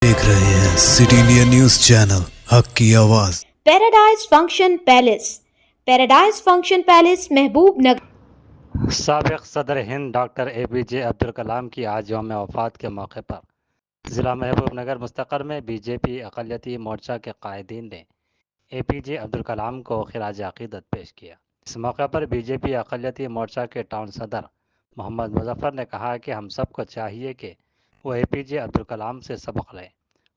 देख रहे हैं सिटी इंडिया न्यूज चैनल हक की आवाज। पैराडाइज फंक्शन पैलेस महबूब नगर। साबिक़ सदर हिंद डॉक्टर APJ अब्दुल कलाम की आज यौम वफ़ात के मौके पर ज़िला महबूब नगर मुस्तक़र में BJP अक़लियती मोर्चा के कायदीन ने APJ अब्दुल कलाम को ख़िराज अक़ीदत पेश किया। इस मौके पर BJP अक़लियती मोर्चा के टाउन सदर मोहम्मद मुज़फ़्फ़र ने कहा कि हम सबको चाहिए कि वो APJ अब्दुल कलाम से सबक लें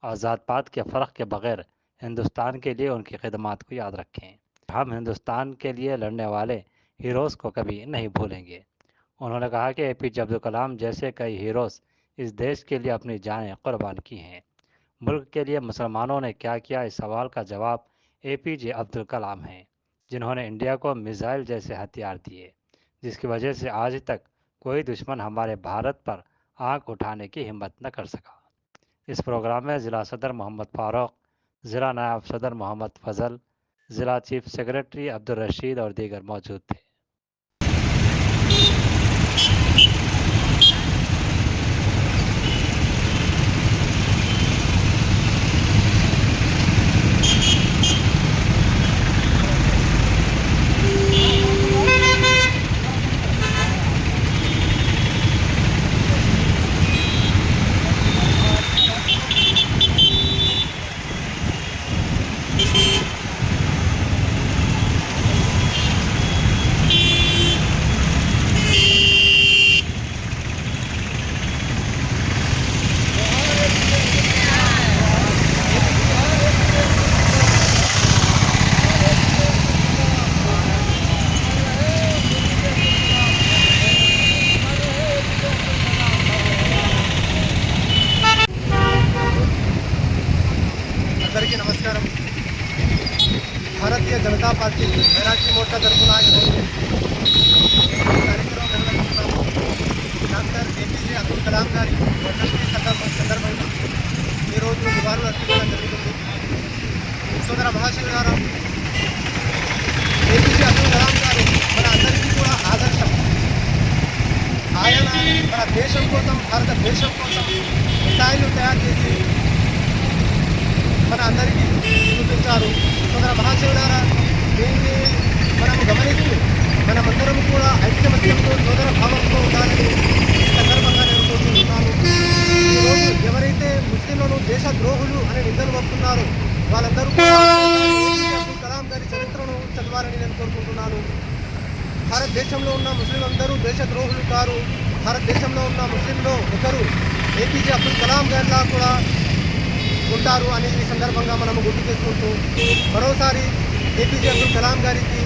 और ज़ात पात के फ़र्क के बग़ैर हिंदुस्तान के लिए उनकी खिदमात को याद रखें। हम हिंदुस्तान के लिए लड़ने वाले हीरोज़ को कभी नहीं भूलेंगे। उन्होंने कहा कि APJ अब्दुल कलाम जैसे कई हीरोज़ इस देश के लिए अपनी जानें कुर्बान की हैं। मुल्क के लिए मुसलमानों ने क्या किया, इस सवाल का जवाब APJ अब्दुल कलाम हैं, जिन्होंने इंडिया को मिसाइल जैसे हथियार दिए, जिसकी वजह से आज तक कोई दुश्मन हमारे भारत पर आंख उठाने की हिम्मत न कर सका। इस प्रोग्राम में ज़िला सदर मोहम्मद फ़ारूक, ज़िला नायब सदर मोहम्मद फ़ज़ल, ज़िला चीफ सेक्रेटरी अब्दुल रशीद और दीगर मौजूद थे। అందరికీ నమస్కారం. భారతీయ జనతా పార్టీ మైనార్టీ మోర్చా తరఫున కార్యక్రమం నిర్వహిస్తున్నాము. డాక్టర్ APJ అబ్దుల్ కలాం గారి వర్ధంతి సందర్భంగా ఈరోజు నివాళులు అర్పించడం జరుగుతుంది. సోదర మహాశివగారు APJ అబ్దుల్ కలాం గారు మన అందరికీ కూడా ఆదర్శం. ఆయన మన దేశం కోసం, భారతదేశం కోసం మిసైళ్లు తయారు చేసి మన అందరికీ చూపించారు. సోదర మహాశివులారా, దీన్ని మనము గమనిస్తూ మనమందరం కూడా ఐక్యమత్యంతో సోదర భావంతో ఉండాలని ఈ సందర్భంగా నేను కోరుకుంటున్నాను. ఈరోజు ఎవరైతే ముస్లింలను దేశ ద్రోహులు అనే నిందలు వస్తున్నారో వాళ్ళందరూ కూడా అబ్దుల్ కలాం గారి చరిత్రను చదవాలని నేను కోరుకుంటున్నాను. భారతదేశంలో ఉన్న ముస్లింలందరూ దేశ ద్రోహులు కారు. భారతదేశంలో ఉన్న ముస్లింలో ఒకరు APJ అబ్దుల్ కలాం గారిలా కూడా ఉంటారు అని ఈ సందర్భంగా మనము గుర్తు చేసుకుంటూ మరోసారి APJ అబ్దుల్ కలాం గారికి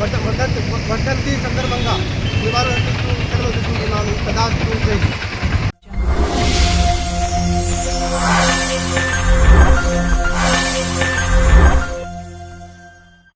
వర్ధంతి సందర్భంగా నివాళులు